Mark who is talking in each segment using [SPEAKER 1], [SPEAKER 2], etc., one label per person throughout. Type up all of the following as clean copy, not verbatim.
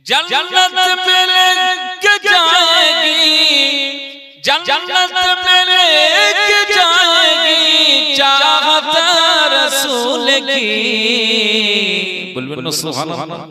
[SPEAKER 1] जन्नत में लेके जाएगी, जन्नत में लेके जाएगी चाहत रसूल की। बोल सुभान अल्लाह,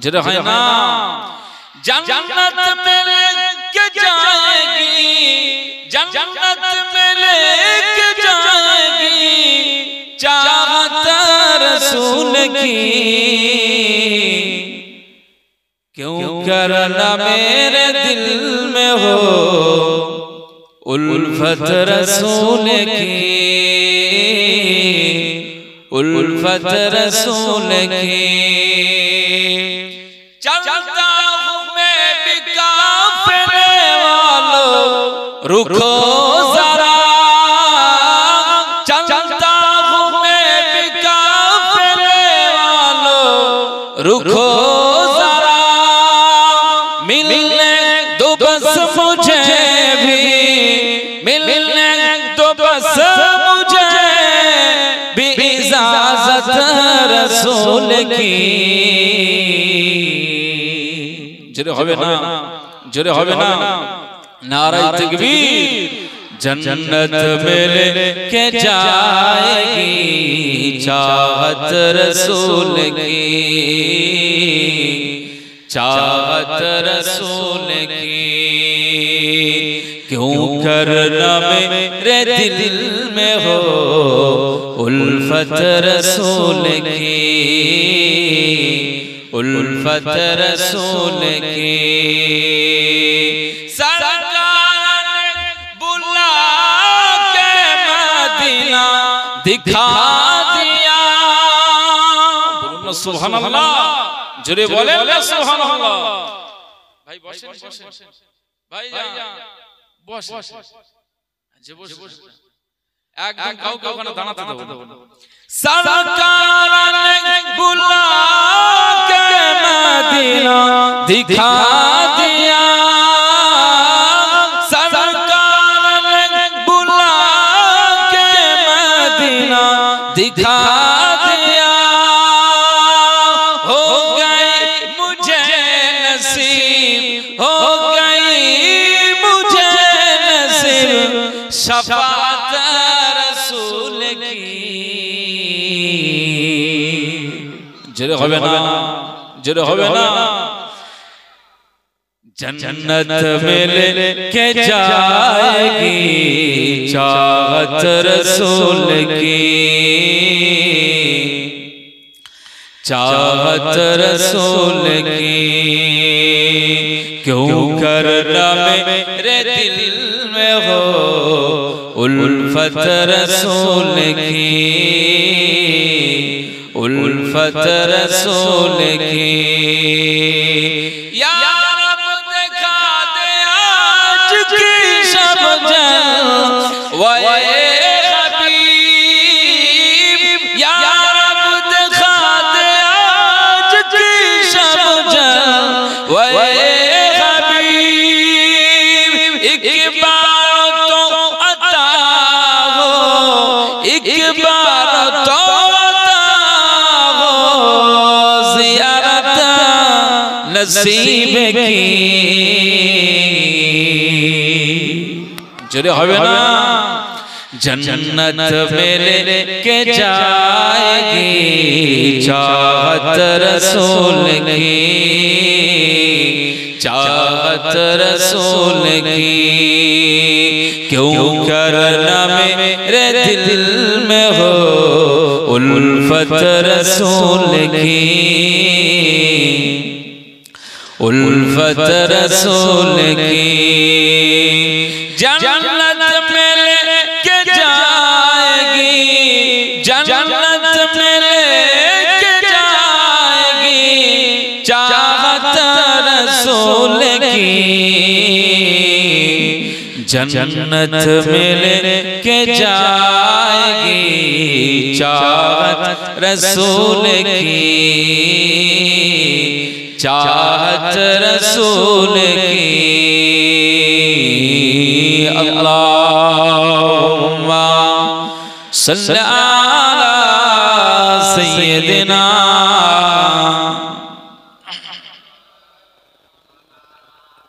[SPEAKER 1] जरा है ना। जन्नत में लेके जाएगी, जन्नत में लेके जाएगी चाहत रसूल की। क्यों करना मेरे दिल में हो उल्फत रसूल की, उल्फत रसूल की। चलता हूँ मैं भी काफिले वालों, रुको जरा। चलता हूँ मैं भी काफिले वालों, रुको जरा। मिलने दो बस मुझे भी, मिलने दो बस मुझे भी इजाजत रसूल की। जरे होवे ना, जरे होवे ना। नारा तकबीर। जन्नत में लेके जाएगी चाहत रसूल की, चाहत रसूल की। क्यों करना मेरे दिल में हो उल्फत रसूल की, उल्फत रसूल की। सरकार ने बुला के मदीना दिखा दिया। बोलो सुभान अल्लाह, जरे बोले सुभान अल्लाह। भाई बसें, भाई বসে যে বসে একদম কাউকে ওখানে দাঁড়াতে দেবো না। সরকার ने बुला के मदीना दिखा दिया, सरकार ने बुला के मदीना दिखा दिया। हो गई मुझे नसीब, हो गई शफाअत रसूल की। जरे होवे ना, जरे होवे ना। जन्नत में लेके जाएगी चाहत रसूल की, चाहत रसूल की। क्यों करना मेरे दिल में हो उल्फत रसूल की, उल्फत रसूल की। या रब दिखा दे आज की शब जल वए हबीब। या रब दिखा दे आज की शब जल वए हबीब। एक बार तो अता हो, एक बार तो अता हो ज़ियारत नसीब की। जरे होवे ना। जन्नत में लेके जाएगी चाहत रसूल की, चाहत रसूल की। क्यों करना मेरे दिल में हो उल्फत रसूल की, उल्फत रसूल की। जन्नत में लेके जाएगी, जन्नत में लेके जाएगी चाहत रसूल की। जन्नत में लेके जाएगी चाहत रसूल की, चाहत रसूल की। अल्लाहुम्मा सल्ली अला सय्यदिना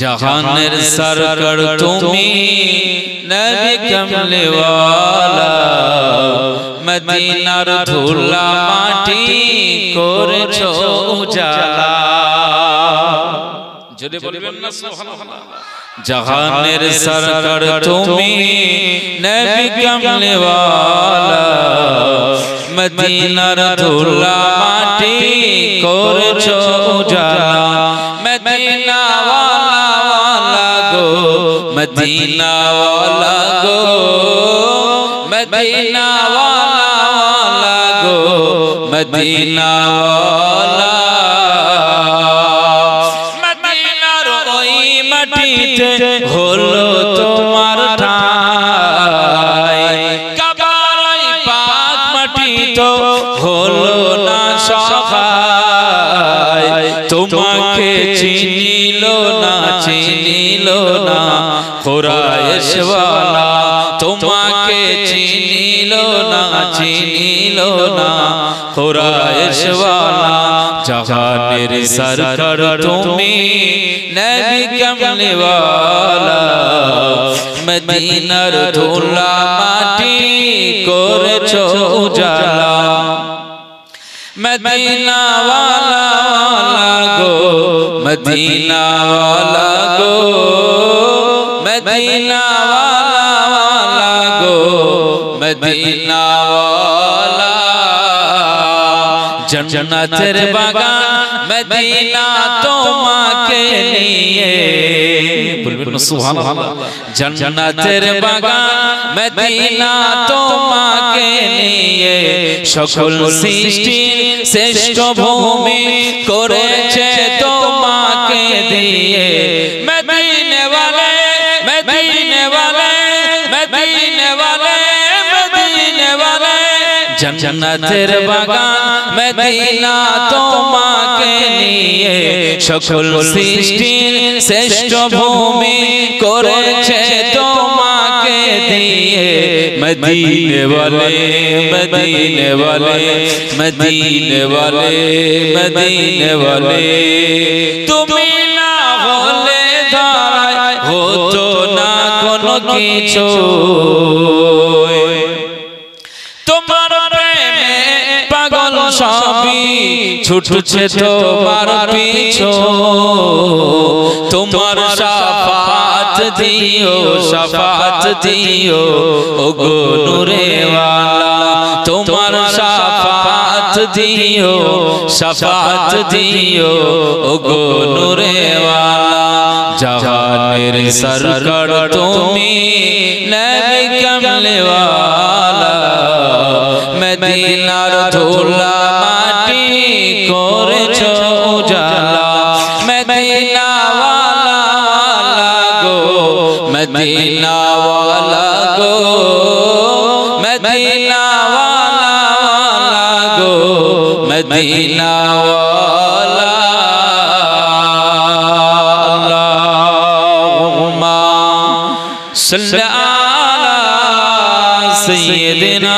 [SPEAKER 1] जहानर सरकर तुमी नबी कमले वाला मदीनार धूला माटी करेছো उजाला जोरे बोलबेन ना सुबहानाल्लाह जहानर सरकर तुमी नबी कमले वाला मदीनार धूला माटी करेছো उजाला मदीना मदीना वाला गो मदीना वाला गो मदीना वाला मदीनार ओई माटीते हलो তোমার ঠাই কাবার ওই পাক মাটি তো হলো না সহায় তোমাকে চিনিলো না कुरैश वाला तुम्हाके चिनिलो ना कुरैश वाला जहानेर सरकार तुमी नबी कमले वाला मदीनार धूला माटी करेছো उजाला मदीना वाला गो मदीना वाला गो मदीना वाला गो मदीना वाला जन्नतेर बागान मदीना তোমাকে নিয়ে বলবেন সুবহানাল্লাহ जन्नतेर बागान मदीना তোমাকে নিয়ে সকল সৃষ্টির শ্রেষ্ঠ ভূমি করেছে তোমাকে দিয়ে মদিনা वाले मदीने वाले मदीने वाले मदीने वाले जन्नतेर बागान मदीना তোমাকে নিয়ে সকল সৃষ্টির শ্রেষ্ঠ ভূমি করেছে তোমাকে দিয়ে मदीने वाले मदीने वाले मदीने वाले मदीने वाले তুমি না হলে ধরায় হতো না কোনো কিছু তোমার প্রেমে পাগল সবই ছুটছে তোমার পিছু তোমার শাফাত দিও ওগো নূরে ওয়ালা তোমার শাফাত দিও ওগো নূরে ওয়ালা जहानेर सरकार तुमी नबी कमले वाला मदीनार धूला माटी करेছো उजाला मदीना वाला गो मदीना वाला गो मदीना वाला गो मदीना वाला सल्लल्लाहु अलैहि सय्यिदिना